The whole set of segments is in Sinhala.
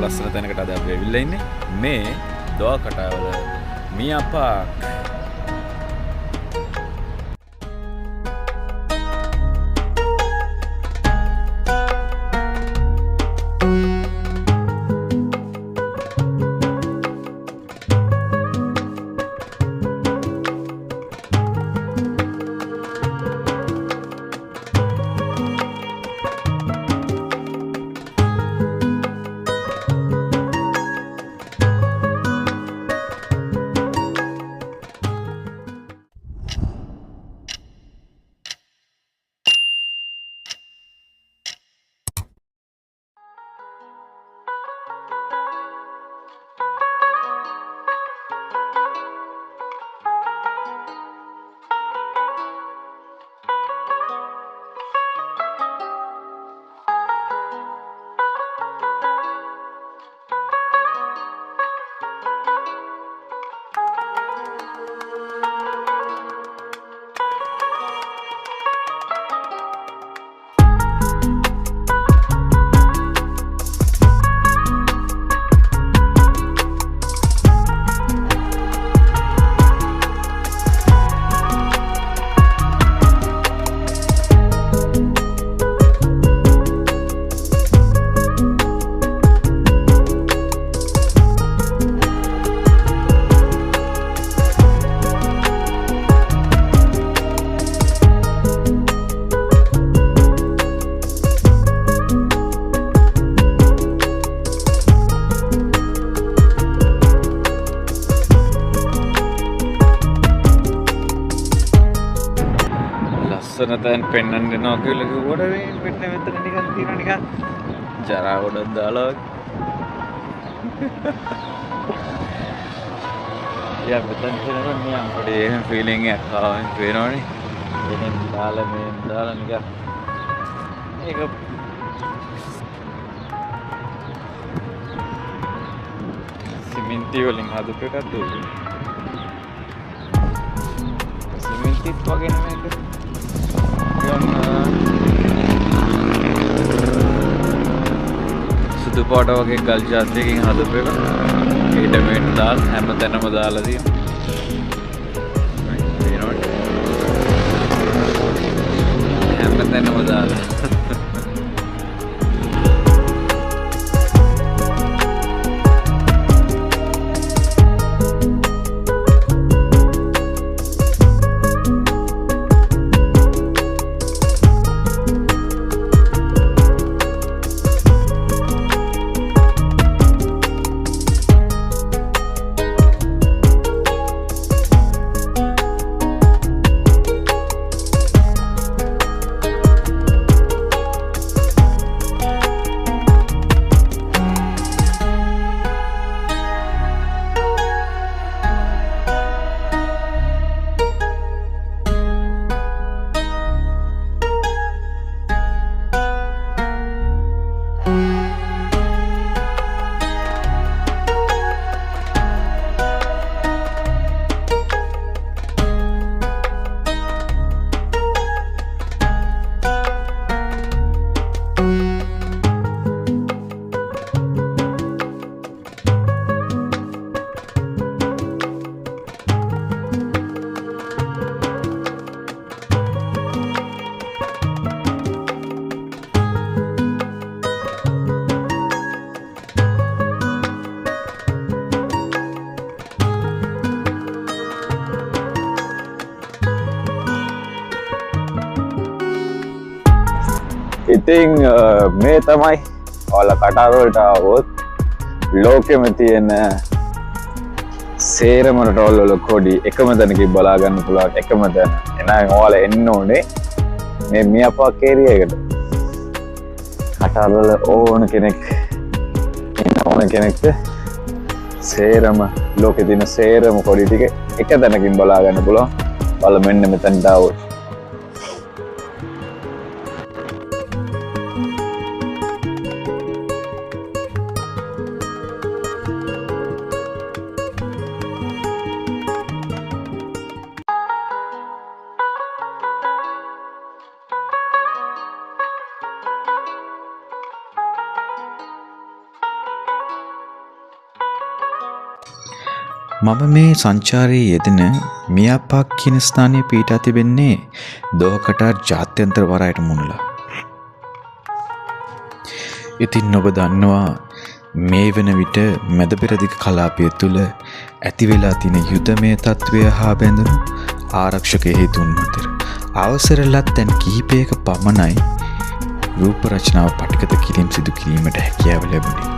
ලස්සන තැනකට අද අපි ඇවිල්ලා ඉන්නේ. මේ දොවා කටාවල මියා පාක්. ලස්සනතෙන් පෙන්වන්න දෙනවා කියලා කිව්වට මේ මෙන්න මෙතන නිකන් තියෙනවා නිකන් ජරා ගොඩක් දාලා වගේ. මෙතන තියෙනවා නිකන් පොඩි එහෙම ෆීලිං එකක් ආවෙන් පේනවනේ. එහෙන් දාලා මේ දාලා නිකන් ඒක සිමෙන්ති වලින් හදපු එකක්ද ඒක? සිමෙන්තිත් වගේ නෙමෙයිද? සුදු පාට වගේ ගල් ජාතියකින් හදපු එක. ඊට මේට දාලා හැම තැනම දාලා තියෙනවා. හැම තැනම දාලා. ඉතින් මේ තමයි ඔයාලා කටාරවලට આવොත් ලෝකෙම තියෙන සේරම රටවල් වල කොඩි එකම තැනකින් බලා ගන්න පුළුවන් එකම තැන. එහෙනම් ඔයාලා එන්න ඕනේ මේ මියාපාක් ඒරියා එකට. කටාරවල ඕන කෙනෙක් එන්න ඕන කෙනෙක්ට සේරම ලෝකේ තියෙන සේරම කොඩි ටික එක තැනකින් බලා ගන්න පුළුවන්. ඔයාලා මෙන්න මෙතනට આવොත් මම මේ සංචාරයේ යෙදෙන මියාපාක් කියන ස්ථානයේ පිහිටා තිබෙන්නේ දෝහා කටාර් ජාත්‍යන්තර වරායට මුණලා. ඉතින් ඔබ දන්නවා මේ වෙන විට මැද පෙරදිග කලාපය තුළ ඇති වෙලා තියෙන යුදමය තත්ත්වය හා බැඳුණු ආරක්ෂක හේතුන් අතර අවසර ලැත්තන් කිහිපයක පමණයි රූප රචනාව පටිගත කිරීම සිදු කිරීමට හැකියාව ලැබුණේ.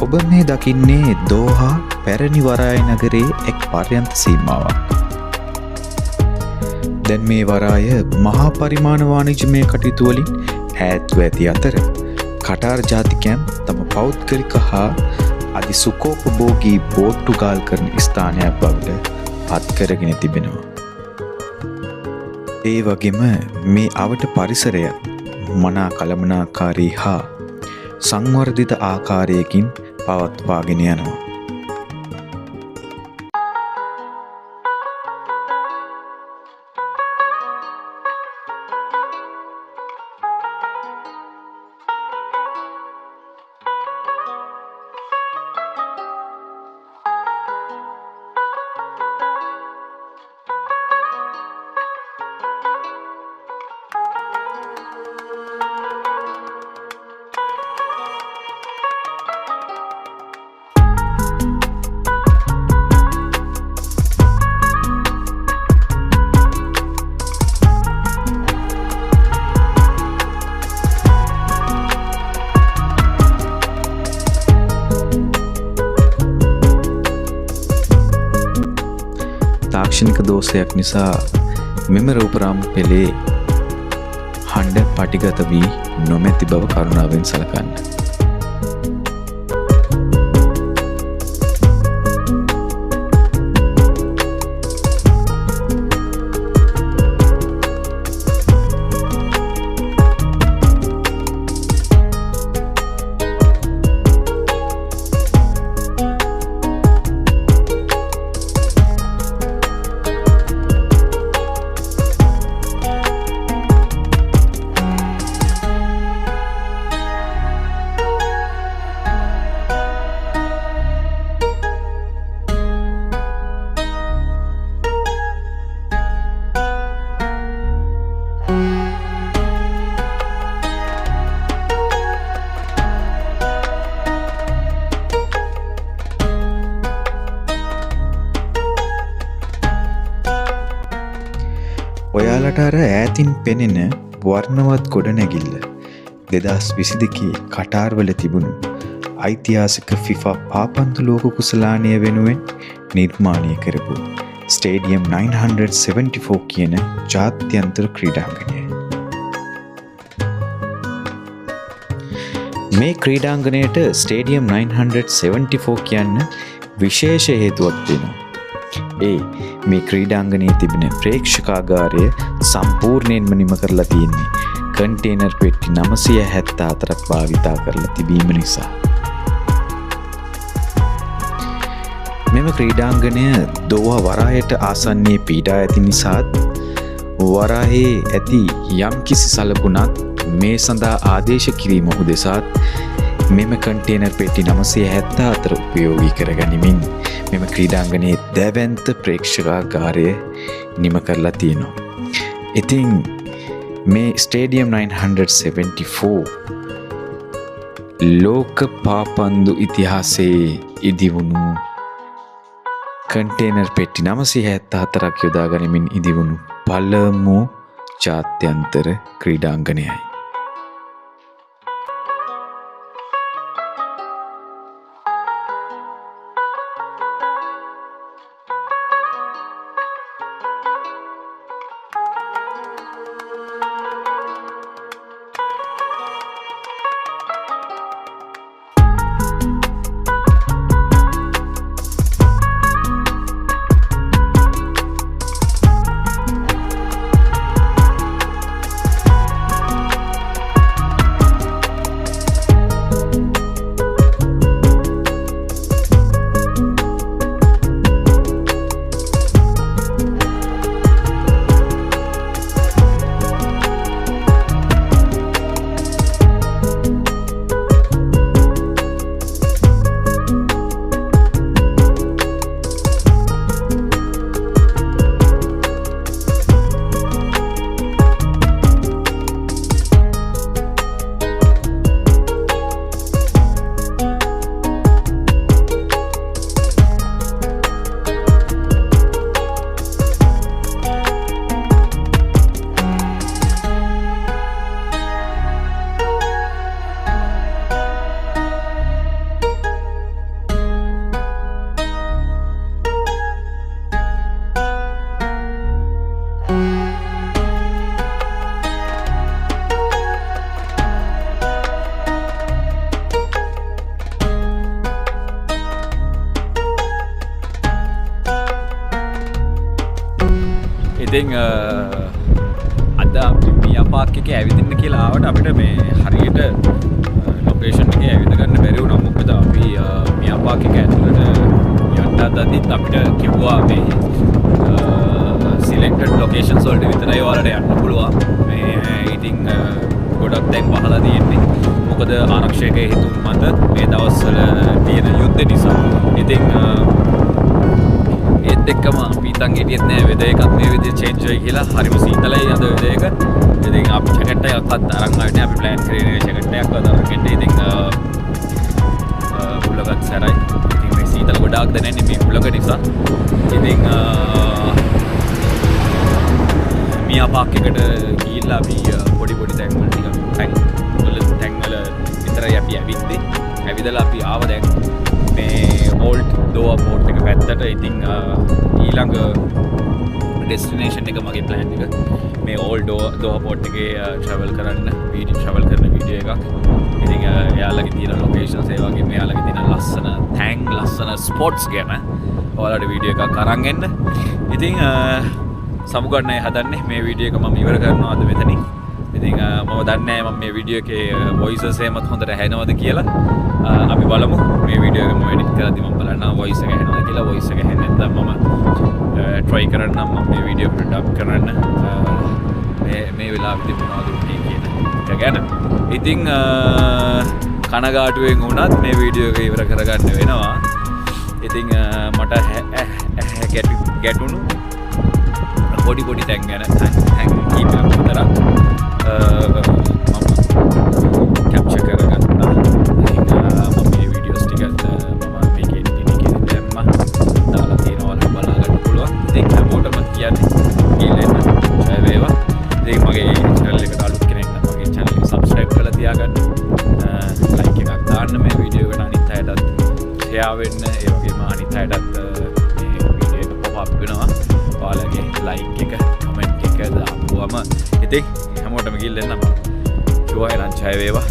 ඔබ මේ දකින්නේ දෝහා පැරණි වරාය නගරයේ එක් පර්යන්ත සීමාවක්. දැන් මේ වරාය මහා පරිමාණ වාණිජමය කටයුතු වලින් ඈත්ව ඇති අතර කටාර් ජාතිකයන් තම පෞද්ගලික හා අධිසුඛෝපභෝගී බෝට්ටු ගාල් කරන ස්ථානයක් බවට පත් කරගෙන තිබෙනවා. ඒ වගේම මේ අවට පරිසරය මනා කළමනාකාරී හා සංවර්ධිත ආකාරයකින් පවත්වාගෙන යනවා. තාක්ෂණික දෝෂයක් නිසා මෙම රූපරාම පෙළේ හඬ පටිගත වී නොමැති බව කරුණාවෙන් සලකන්න. ඔයාලට අර ඈතින් පෙනෙන වර්ණවත් ගොඩනැගිල්ල 2022 කටාර්වල තිබුණු ඓතිහාසික FIFA පාපන්දු ලෝක කුසලානය වෙනුවෙන් නිර්මාණය කරපු ස්ටේඩියම් 974 කියන ජාත්‍යන්තර ක්‍රීඩාංගණය. මේ ක්‍රීඩාංගණයට ස්ටේඩියම් 974 කියන්න විශේෂ හේතුවක් වෙනවා. ඒ මේ ක්‍රීඩාංගණයේ තිබෙන ප්‍රේක්ෂකාගාරය සම්පූර්ණයෙන්ම නිම කරලා තියෙන්නේ කන්ටේනර් පෙට්ටි 974ක් භාවිතා කරලා තිබීම නිසා. මෙම ක්‍රීඩාංගණය දෝවා වරායට ආසන්නයේ පීඩා ඇති නිසාත් වරායේ ඇති යම් කිසි සලකුණක් මේ සඳහා ආදේශ කිරීම උදෙසාත් මෙම කන්ටේනර් පෙට්ටි 974 උපයෝගී කර ගනිමින් මෙම ක්‍රීඩාංගණයේ දැවැන්ත ප්‍රේක්ෂකාගාරය නිම කරලා තියෙනවා. ඉතින් මේ ස්ටේඩියම් 974 ලෝක පාපන්දු ඉතිහාසයේ ඉදිවුණු කන්ටේනර් පෙට්ටි 974ක් යොදා ගනිමින් ඉදිවුණු පළමු ජාත්‍යන්තර ක්‍රීඩාංගණයයි. ඉතින් අද අපි මියා පාක් එකේ ඇවිදින්න කියලා ආවට අපිට මේ හරියට ලොකේෂන් එකේ ඇවිද ගන්න බැරි වුණා. මොකද අපි මියා පාක් එක ඇතුළට යන්න හදද්දිත් අපිට කිව්වා මේ සිලෙක්ටඩ් ලොකේෂන්ස් වලට විතරයි ඔයාලට යන්න පුළුවන්. මේ ඉතින් ගොඩක් දැන් වහලා තියෙන්නේ. මොකද ආරක්ෂකයේ හේතුන් මත මේ දවස්වල තියෙන යුද්ධ නිසා. ඉතින් ඒත් එක්කම අපි හිතන් හිටියෙත් නෑ වෙද එකක් මේ විදිහට චේන්ජ් වෙයි කියලා. හරිම සීතලයි අද වෙද එක. ඉතින් අපි ජැකට් එකක්වත් අරන් ආවේ නෑ. අපි ප්ලෑන් කරේ ජැකට් එකක්වත් අරන් ඉන්න. ඉතින් උලගත් සැරයි. ඉතින් මේ සීතල ගොඩාක් දැනෙන්නේ මේ උලග නිසා. ඉතින් මියා පාක් එකට ගිහිල්ලා අපි පොඩි තැන් වල ටිකක් තැන් වල විතරයි අපි ඇවිද්දේ. ඇවිදලා අපි ආව දැන් මේ ඕල්ඩ් දෝවා පෝට් එක පැත්තට. ඉතින් ඊළඟ ඩෙස්ටිනේෂන් එක මගේ ප්ලෑන් එක මේ ඕල්ඩ් දෝවා පෝට් එකේ ට්‍රැවල් කරන වීඩියෝ එකක්. ඉතින් එයාලගේ තියෙන ලොකේෂන්ස් ඒ වගේම එයාලගේ තියෙන ලස්සන ස්පොට්ස් ගැන ඔයාලට වීඩියෝ එකක් අරන් එන්න. ඉතින් සමුගන්නයි හදන්නේ. මේ වීඩියෝ එක මම ඉවර කරනවා අද මෙතනින්. ඉතින් මම දන්නේ නැහැ මම මේ වීඩියෝ එකේ වොයිසස් එහෙමත් හොඳට ඇහෙනවද කියලා. අපි බලමු. මේ වීඩියෝ එක මම එඩිට් කරද්දි මම බලනවා වොයිස් එක ඇහෙනවද කියලා. වොයිස් එක ඇහෙන්නේ නැත්නම් මම try කරන්නම් මම මේ වීඩියෝ එකට ඩබ් කරන්න. මේ වෙලාවෙදි මොනවද උනේ කියන එක ගැන. ඉතින් කනගාටුවෙන් වුණත් මේ වීඩියෝ එක ඉවර කරගන්න වෙනවා. ඉතින් මට ගැටුණු පොඩි තැන් ගැන තැන් කීපයක් විතරක් මම කැප්චර් කරගත්තා. ඉතින් මම මේ වීඩියෝස් ටිකත් මම මේකේ දැම්මා. දාලා තියෙනවා බලන්න පුළුවන්. ඉතින් හැමෝටම කියන්නේ ගිහින් ජය වේවා. ඉතින් මගේ channel එකට අලුත් කෙනෙක් නම් මගේ channel එක subscribe කරලා තියාගන්න. like එකක් දාන්න මේ වීඩියෝ එකට අනිත් අයටත් share වෙන්න. ඒ වගේම අනිත් අයටත් මේ වීඩියෝ එක pop up වෙනවා. ඔයාලගේ like එක comment එක දාපුවම ඉතින් හැමෝටම ගිහින් එන්න. ජය වේවා.